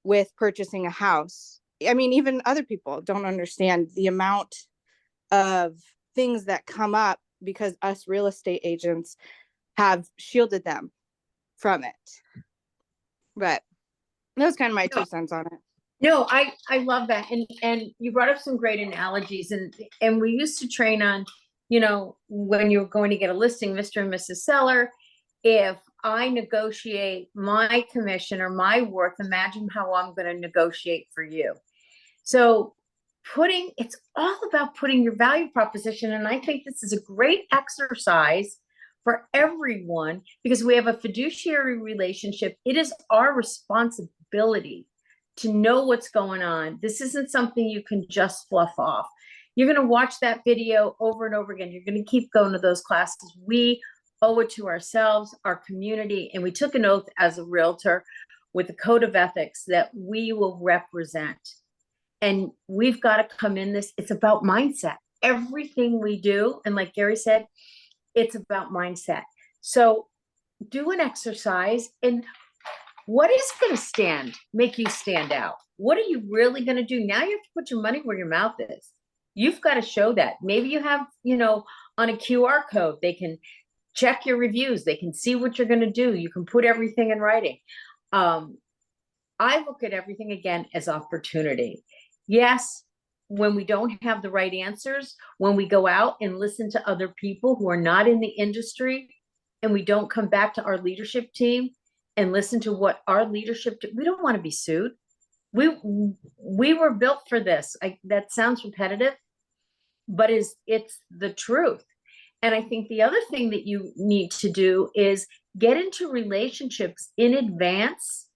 [SPEAKER 11] with purchasing a house. I mean, even other people don't understand the amount of things that come up because us real estate agents have shielded them from it. But that was kind of my 2 cents on it.
[SPEAKER 1] No, I love that. And you brought up some great analogies and we used to train on, when you're going to get a listing, Mr. and Mrs. Seller, if I negotiate my commission or my worth, imagine how I'm going to negotiate for you. So it's all about putting your value proposition. And I think this is a great exercise for everyone because we have a fiduciary relationship. It is our responsibility to know what's going on. This isn't something you can just fluff off. You're going to watch that video over and over again. You're going to keep going to those classes. We owe it to ourselves, our community, and we took an oath as a realtor with a code of ethics that we will represent. And we've got to come in this. It's about mindset. Everything we do, and like Gary said, it's about mindset. So do an exercise and what is going to make you stand out? What are you really going to do? Now you have to put your money where your mouth is. You've got to show that. Maybe you have, on a QR code, they can check your reviews. They can see what you're going to do. You can put everything in writing. I look at everything again as opportunity. Yes, when we don't have the right answers, when we go out and listen to other people who are not in the industry, and we don't come back to our leadership team and listen to what our leadership, we don't want to be sued. We were built for this. That sounds repetitive, but it's the truth. And I think the other thing that you need to do is get into relationships in advance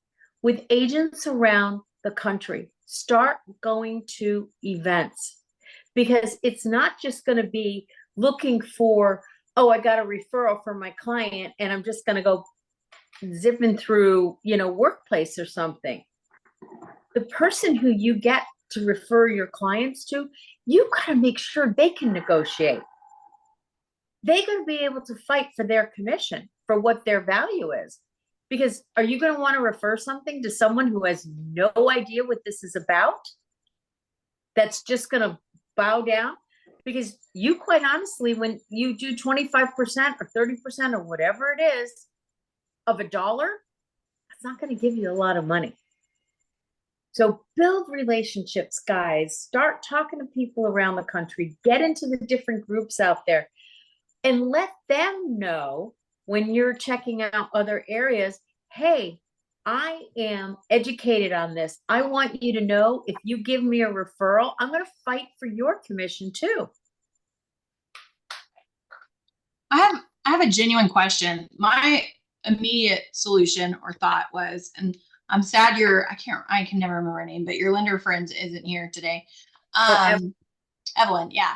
[SPEAKER 1] with agents around the country. Start going to events, because it's not just going to be looking for, oh, I got a referral from my client and I'm just going to go zipping through, workplace or something. The person who you get to refer your clients to, you got to make sure they can negotiate. They're going to be able to fight for their commission, for what their value is. Because are you going to want to refer something to someone who has no idea what this is about? That's just going to bow down? Because you, quite honestly, when you do 25% or 30% or whatever it is of $1, it's not going to give you a lot of money. So build relationships, guys. Start talking to people around the country. Get into the different groups out there and let them know when you're checking out other areas, hey, I am educated on this. I want you to know, if you give me a referral, I'm going to fight for your commission too.
[SPEAKER 2] I have a genuine question. My immediate solution or thought was, and I'm sad I can never remember her name, but your lender friend isn't here today. Evelyn, yeah.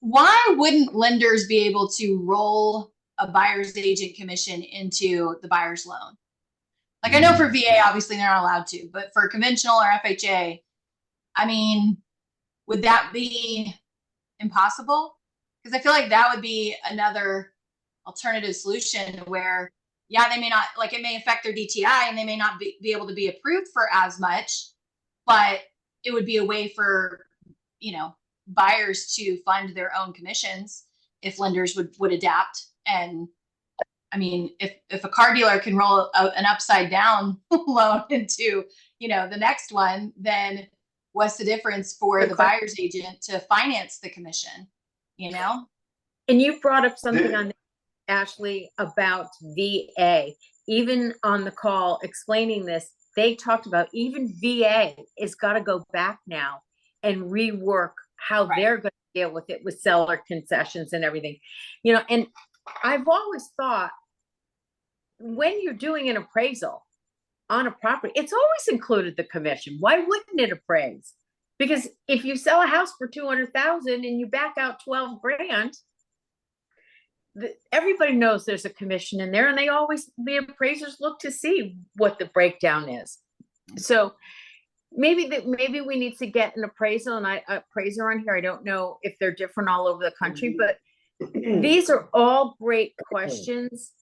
[SPEAKER 2] Why wouldn't lenders be able to roll a buyer's agent commission into the buyer's loan? Like, I know for VA, obviously they're not allowed to, but for conventional or FHA, I mean, would that be impossible? Because I feel like that would be another alternative solution where, yeah, they may not, like, it may affect their DTI and they may not be able to be approved for as much, but it would be a way for, buyers to fund their own commissions if lenders would adapt. And I mean, if a car dealer can roll an upside down loan into, the next one, then what's the difference for the buyer's agent to finance the commission,
[SPEAKER 1] And you brought up something on Ashley about VA. Even on the call explaining this, they talked about even VA is got to go back now and rework how they're going to deal with it, with seller concessions and everything, and I've always thought, when you're doing an appraisal on a property, it's always included the commission. Why wouldn't it appraise? Because if you sell a house for $200,000 and you back out $12,000, everybody knows there's a commission in there, and the appraisers look to see what the breakdown is. So maybe we need to get an appraisal and appraiser on here. I don't know if they're different all over the country, but these are all great questions.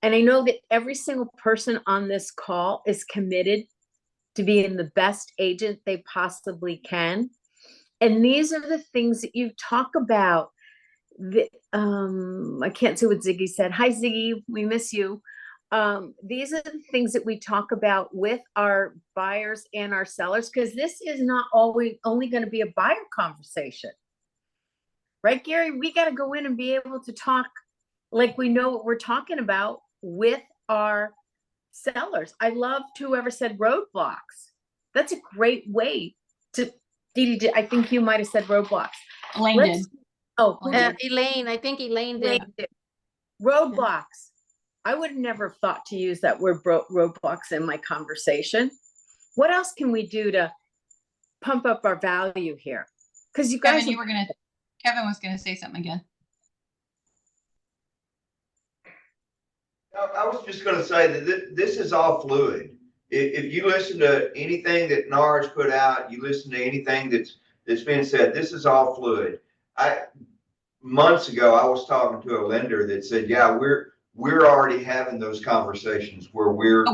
[SPEAKER 1] And I know that every single person on this call is committed to being the best agent they possibly can. And these are the things that you talk about. I can't say what Ziggy said. Hi, Ziggy, we miss you. These are the things that we talk about with our buyers and our sellers, because this is not always only going to be a buyer conversation. Right, Gary? We got to go in and be able to talk like we know what we're talking about with our sellers. I loved whoever said roadblocks. That's a great way to, Dee Dee, I think you might have said roadblocks.
[SPEAKER 2] Elaine did.
[SPEAKER 1] Oh,
[SPEAKER 4] Elaine, I think Elaine did.
[SPEAKER 1] Roadblocks. I would have never thought to use that word roadblocks in my conversation. What else can we do to pump up our value here? Because you guys,
[SPEAKER 2] Kevin was gonna say something again.
[SPEAKER 9] I was just gonna say that this is all fluid. If you listen to anything that NAR's put out, you listen to anything that's been said, this is all fluid. Months ago, I was talking to a lender that said, yeah, we're already having those conversations where we're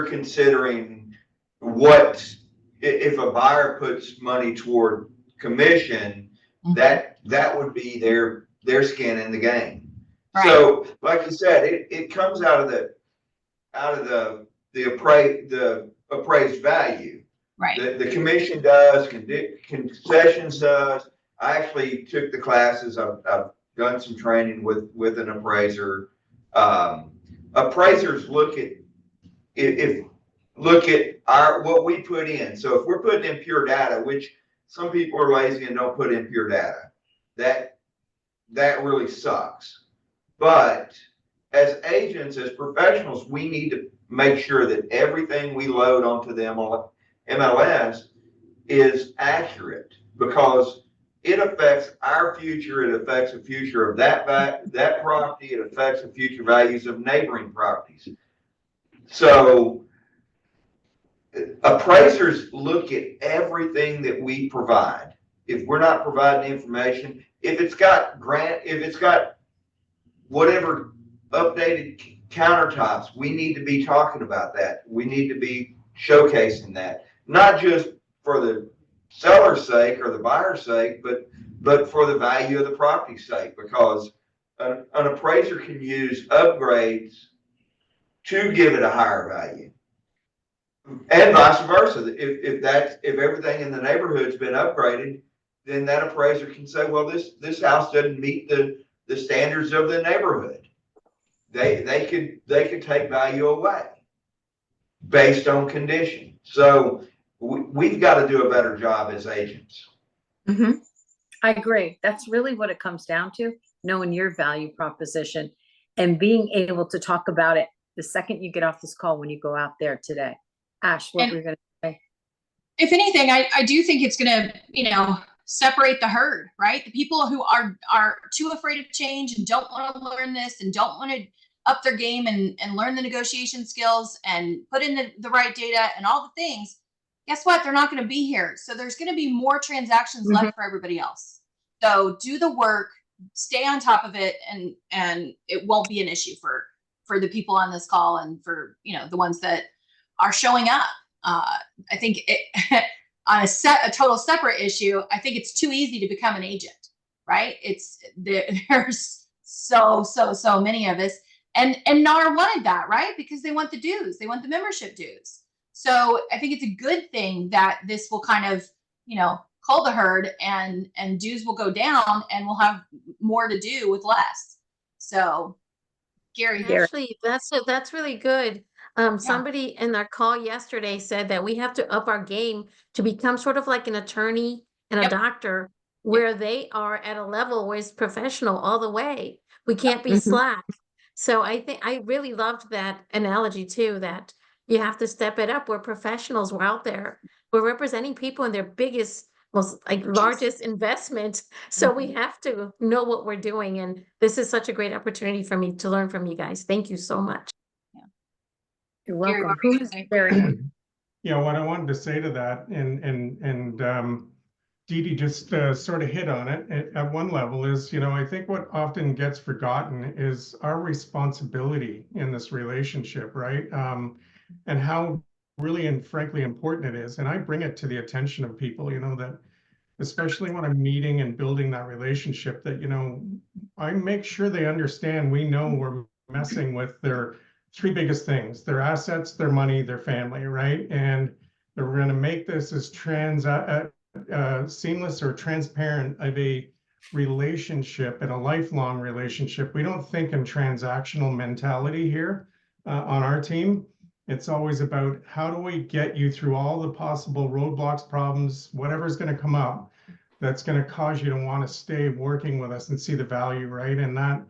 [SPEAKER 9] considering what, if a buyer puts money toward commission, that would be their their skin in the game.
[SPEAKER 2] Right.
[SPEAKER 9] So, like you said, it comes out of the appraised value.
[SPEAKER 2] Right.
[SPEAKER 9] The commission does, concessions does. I actually took the classes. I've done some training with an appraiser. Appraisers look at what we put in. So if we're putting in pure data, which some people are lazy and don't put in pure data, that really sucks. But as agents, as professionals, we need to make sure that everything we load onto the MLS is accurate, because it affects our future. It affects the future of that property. It affects the future values of neighboring properties. So appraisers look at everything that we provide. If we're not providing information, if it's got whatever updated countertops, we need to be talking about that. We need to be showcasing that, not just for the seller's sake or the buyer's sake, but for the value of the property's sake, because an appraiser can use upgrades to give it a higher value, and vice versa. If everything in the neighborhood's been upgraded, then that appraiser can say, well, this house doesn't meet the standards of the neighborhood. They could take value away based on condition. So we've got to do a better job as agents.
[SPEAKER 1] Mm-hmm. I agree. That's really what it comes down to, knowing your value proposition and being able to talk about it the second you get off this call when you go out there today. Ash, what were you going to say?
[SPEAKER 2] If anything, I do think it's going to, separate the herd, right? The people who are too afraid of change and don't want to learn this and don't want to up their game and learn the negotiation skills and put in the right data and all the things, guess what? They're not going to be here. So there's going to be more transactions left for everybody else. So do the work, stay on top of it, and it won't be an issue for the people on this call and for, the ones that are showing up. I think on a total separate issue, I think it's too easy to become an agent, right? There's so many of us, and NAR wanted that, right? Because they want the dues, they want the membership dues. So I think it's a good thing that this will kind of, cull the herd, and dues will go down, and we'll have more to do with less. So, Gary,
[SPEAKER 4] Actually, that's really good. Somebody in our call yesterday said that we have to up our game to become sort of like an attorney and a doctor, where they are at a level where it's professional all the way. We can't be slack. So I think I really loved that analogy too, that you have to step it up. We're professionals. We're out there. We're representing people in their biggest, most largest investment. So we have to know what we're doing. And this is such a great opportunity for me to learn from you guys. Thank you so much.
[SPEAKER 1] You're
[SPEAKER 2] Gary,
[SPEAKER 1] welcome.
[SPEAKER 2] what were you gonna say?
[SPEAKER 1] Very
[SPEAKER 10] What I wanted to say to that, and Dee Dee just sort of hit on it at one level, is, I think what often gets forgotten is our responsibility in this relationship, right? And how really and frankly important it is. And I bring it to the attention of people, that especially when I'm meeting and building that relationship, that, I make sure they understand we know we're messing with their three biggest things: their assets, their money, their family, right? And we're going to make this as seamless or transparent of a relationship and a lifelong relationship. We don't think in transactional mentality here on our team. It's always about, how do we get you through all the possible roadblocks, problems, whatever's going to come up that's going to cause you to want to stay working with us and see the value, right? And that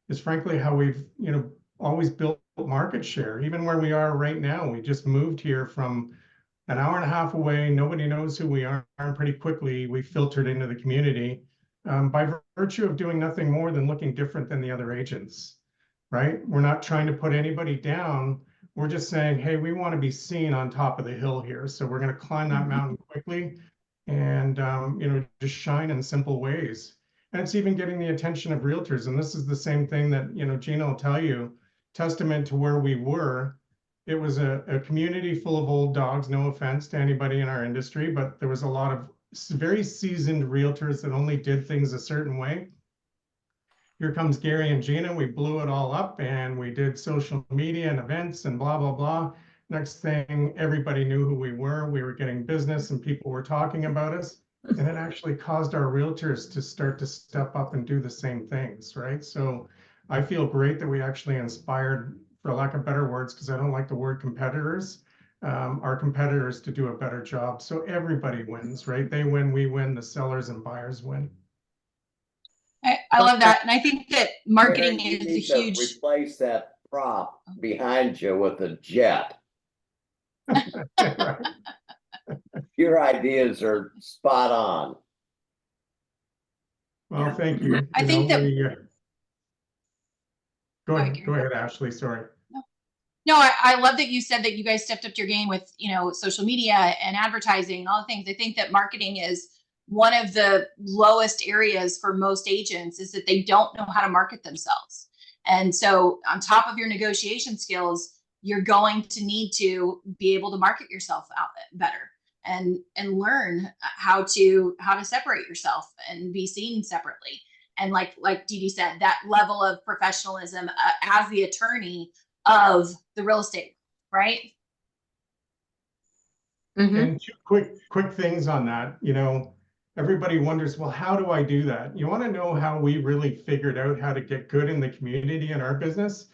[SPEAKER 10] is frankly how we've, always built market share. Even where we are right now, we just moved here from an hour and a half away. Nobody knows who we are, and pretty quickly we filtered into the community by virtue of doing nothing more than looking different than the other agents, right? We're not trying to put anybody down. We're just saying, hey, we want to be seen on top of the hill here. So we're going to climb that mountain quickly and, just shine in simple ways. And it's even getting the attention of realtors. And this is the same thing that, Gina will tell you, testament to where we were. It was a community full of old dogs, no offense to anybody in our industry, but there was a lot of very seasoned realtors that only did things a certain way. here comes Gary and Gina. We blew it all up and we did social media and events and blah, blah, blah. Next thing, everybody knew who we were. We were getting business and people were talking about us. And it actually caused our realtors to start to step up and do the same things, right? So I feel great that we actually inspired, for lack of better words, because I don't like the word competitors, our competitors to do a better job. So everybody wins, right? They win, we win, the sellers and buyers win.
[SPEAKER 2] I love that. And I think that marketing
[SPEAKER 12] Mary, you
[SPEAKER 2] is a
[SPEAKER 12] need to
[SPEAKER 2] huge.
[SPEAKER 12] replace that prop behind you with a jet.
[SPEAKER 10] Right.
[SPEAKER 12] Your ideas are spot on.
[SPEAKER 10] Well, thank you.
[SPEAKER 2] I think that.
[SPEAKER 10] Go ahead, Ashley, sorry.
[SPEAKER 2] No, I love that you said that you guys stepped up your game with, you know, social media and advertising and all the things. I think that marketing is one of the lowest areas for most agents, is that they don't know how to market themselves. And so on top of your negotiation skills, you're going to need to be able to market yourself out better and learn how to separate yourself and be seen separately. And like Dee Dee said, that level of professionalism as the attorney of the real estate, right?
[SPEAKER 10] And two quick things on that. You know, everybody wonders, well, how do I do that? You want to know how we really figured out how to get good in the community in our business?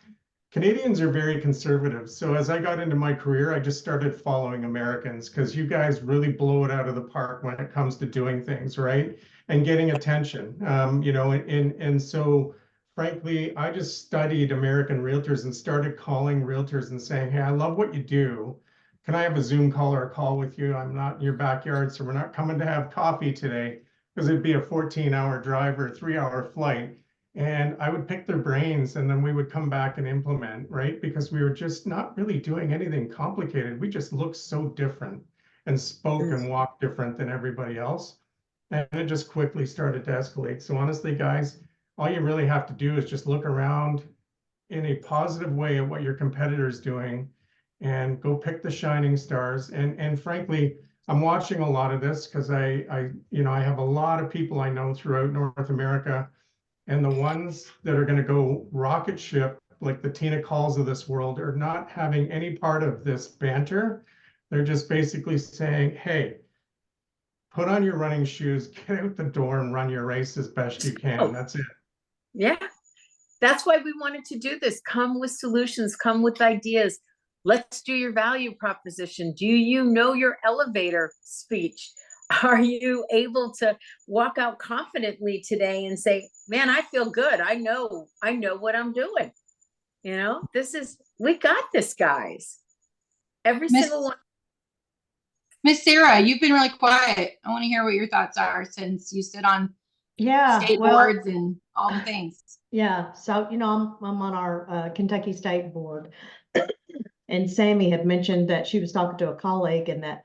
[SPEAKER 10] Canadians are very conservative. So as I got into my career, I just started following Americans, because you guys really blow it out of the park when it comes to doing things, right? And getting attention, you know, and so frankly, I just studied American realtors and started calling realtors and saying, hey, I love what you do. Can I have a Zoom call or a call with you? I'm not in your backyard, so we're not coming to have coffee today, because it'd be a 14-hour drive or a 3-hour flight. And I would pick their brains, and then we would come back and implement, right? Because we were just not really doing anything complicated. We just looked so different and spoke and walked different than everybody else. And it just quickly started to escalate. So honestly, guys, all you really have to do is just look around in a positive way at what your competitor's doing and go pick the shining stars. And frankly, I'm watching a lot of this because I have a lot of people I know throughout North America. And the ones that are going to go rocket ship, like the Tina Calls of this world, are not having any part of this banter. They're just basically saying, hey, put on your running shoes, get out the door and run your race as best you can. That's it.
[SPEAKER 1] Yeah, that's why we wanted to do this. Come with solutions, come with ideas. Let's do your value proposition. Do you know your elevator speech? Are you able to walk out confidently today and say, man, I feel good. I know what I'm doing. You know, we got this, guys. Every single one.
[SPEAKER 2] Miss Sarah, you've been really quiet. I want to hear what your thoughts are, since you sit on state boards and all the things.
[SPEAKER 13] Yeah. So, you know, I'm on our Kentucky State Board, and Sammy had mentioned that she was talking to a colleague, and that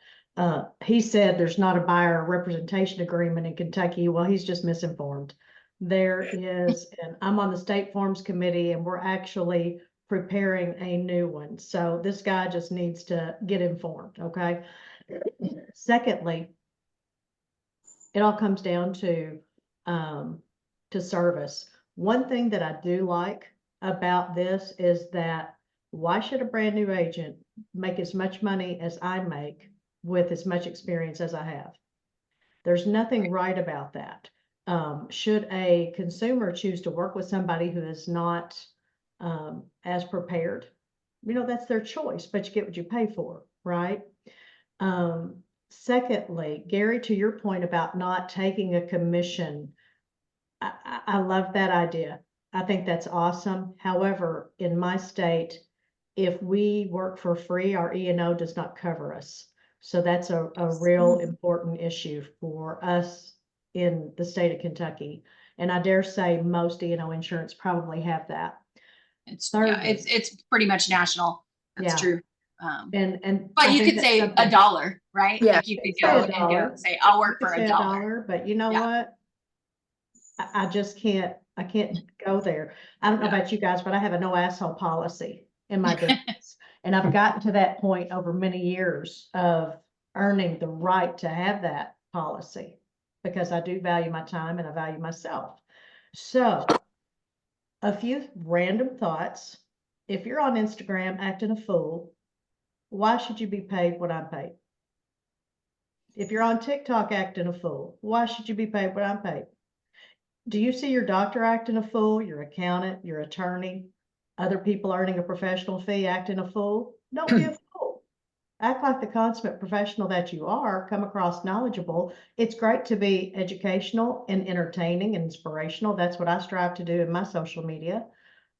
[SPEAKER 13] he said there's not a buyer representation agreement in Kentucky. Well, he's just misinformed. There is, and I'm on the State Farms Committee, and we're actually preparing a new one. So this guy just needs to get informed, okay? Secondly, it all comes down to service. One thing that I do like about this is that, why should a brand new agent make as much money as I make with as much experience as I have? There's nothing right about that. Should a consumer choose to work with somebody who is not as prepared, you know, that's their choice, but you get what you pay for, right? Secondly, Gary, to your point about not taking a commission, I love that idea. I think that's awesome. However, in my state, if we work for free, our E&O does not cover us. So that's a real important issue for us in the state of Kentucky. And I dare say most E&O insurance probably have that.
[SPEAKER 2] It's pretty much national. That's true. But you could say $1, right?
[SPEAKER 1] Yeah.
[SPEAKER 2] Like you could go say, I'll work for $1.
[SPEAKER 13] But you know what? I just can't, I can't go there. I don't know about you guys, but I have a no asshole policy in my business. And I've gotten to that point over many years of earning the right to have that policy, because I do value my time and I value myself. So a few random thoughts. If you're on Instagram acting a fool, why should you be paid what I'm paid? If you're on TikTok acting a fool, why should you be paid what I'm paid? Do you see your doctor acting a fool, your accountant, your attorney, other people earning a professional fee acting a fool? Don't be a fool. Act like the consummate professional that you are, come across knowledgeable. It's great to be educational and entertaining and inspirational. That's what I strive to do in my social media.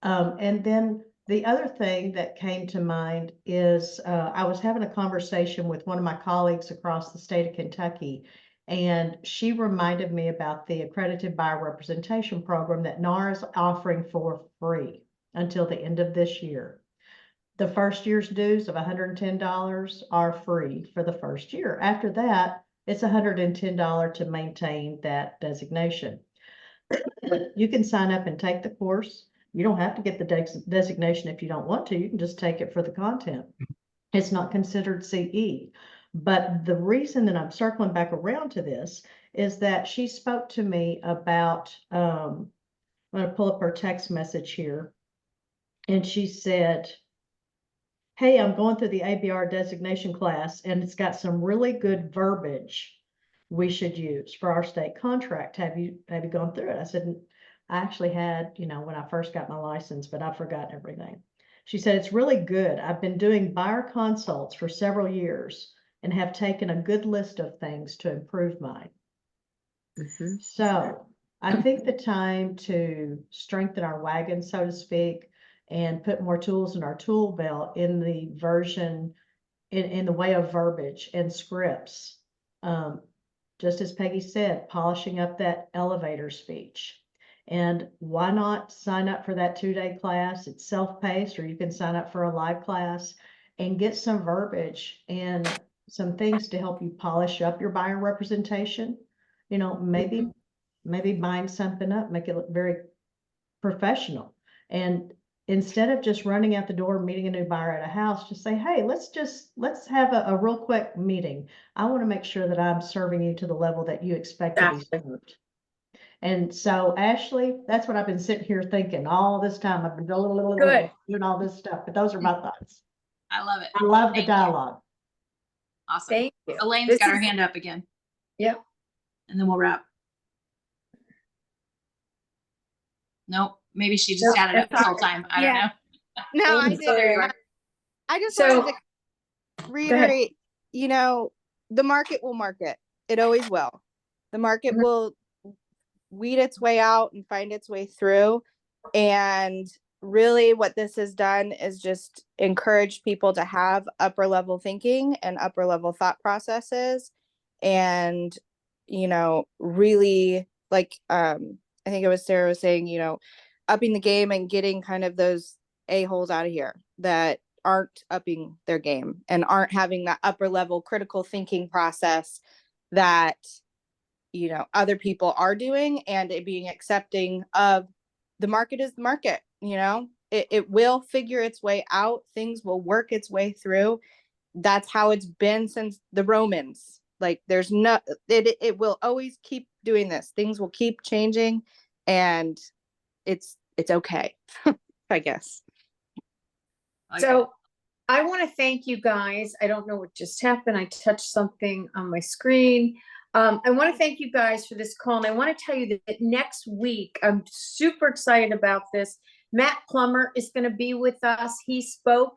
[SPEAKER 13] And then the other thing that came to mind is I was having a conversation with one of my colleagues across the state of Kentucky, and she reminded me about the accredited buyer representation program that NAR is offering for free until the end of this year. The first year's dues of $110 are free for the first year. After that, it's $110 to maintain that designation. You can sign up and take the course. You don't have to get the designation if you don't want to. You can just take it for the content. It's not considered CE. But the reason that I'm circling back around to this is that she spoke to me about, I'm going to pull up her text message here. And she said, hey, I'm going through the ABR designation class, and it's got some really good verbiage we should use for our state contract. Have you gone through it? I said, I actually had, when I first got my license, but I've forgotten everything. She said, it's really good. I've been doing buyer consults for several years and have taken a good list of things to improve mine. So I think the time to strengthen our wagon, so to speak, and put more tools in our tool belt in the version, in the way of verbiage and scripts. Just as Peggy said, polishing up that elevator speech. And why not sign up for that 2-day class? It's self-paced, or you can sign up for a live class and get some verbiage and some things to help you polish up your buyer representation. Maybe bind something up, make it look very professional. And instead of just running out the door, meeting a new buyer at a house, just say, hey, let's have a real quick meeting. I want to make sure that I'm serving you to the level that you expect to be served. And so, Ashley, that's what I've been sitting here thinking all this time. I've been doing all this stuff, but those are my thoughts.
[SPEAKER 2] I love it.
[SPEAKER 13] I love the dialogue.
[SPEAKER 2] Awesome.
[SPEAKER 1] Thank you.
[SPEAKER 2] Elaine's got her hand up again.
[SPEAKER 1] Yep.
[SPEAKER 2] And then we'll wrap. Nope. Maybe she just had it up this whole time. I don't know.
[SPEAKER 11] No, I
[SPEAKER 2] There you
[SPEAKER 11] did.
[SPEAKER 2] are.
[SPEAKER 11] I just
[SPEAKER 1] So-
[SPEAKER 11] wanted to reiterate, the market will market. It always will. The market will weed its way out and find its way through. And really what this has done is just encourage people to have upper level thinking and upper level thought processes. And, really like, I think it was Sarah was saying, upping the game and getting kind of those a-holes out of here that aren't upping their game and aren't having that upper level critical thinking process that, other people are doing, and it being accepting of the market is the market. It will figure its way out. Things will work its way through. That's how it's been since the Romans. Like it will always keep doing this. Things will keep changing, and it's okay, I guess.
[SPEAKER 1] So I want to thank you guys. I don't know what just happened. I touched something on my screen. I want to thank you guys for this call. And I want to tell you that next week, I'm super excited about this. Matt Plummer is going to be with us. He spoke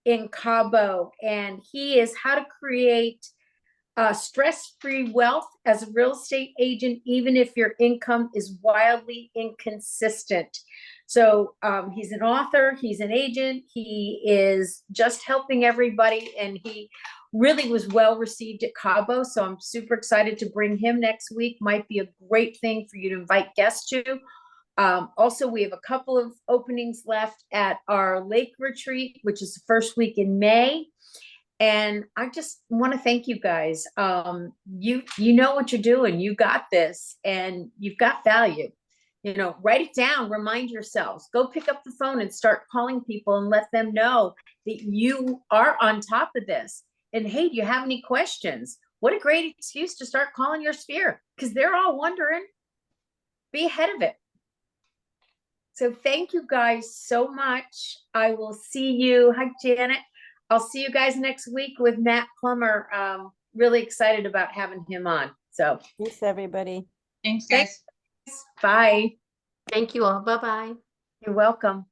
[SPEAKER 1] in Cabo, and he is how to create stress-free wealth as a real estate agent, even if your income is wildly inconsistent. So he's an author, he's an agent, he is just helping everybody, and he really was well received at Cabo. So I'm super excited to bring him next week. Might be a great thing for you to invite guests to. Also, we have a couple of openings left at our lake retreat, which is the first week in May. And I just want to thank you guys. You know what you're doing. You got this, and you've got value. Write it down, remind yourselves, go pick up the phone and start calling people and let them know that you are on top of this. And hey, do you have any questions? What a great excuse to start calling your sphere, because they're all wondering. Be ahead of it. So thank you guys so much. I will see you. Hi, Janet. I'll see you guys next week with Matt Plummer. Really excited about having him on. So
[SPEAKER 6] Thanks, everybody.
[SPEAKER 2] Thanks, guys.
[SPEAKER 1] bye.
[SPEAKER 4] Thank you all. Bye-bye.
[SPEAKER 1] You're welcome.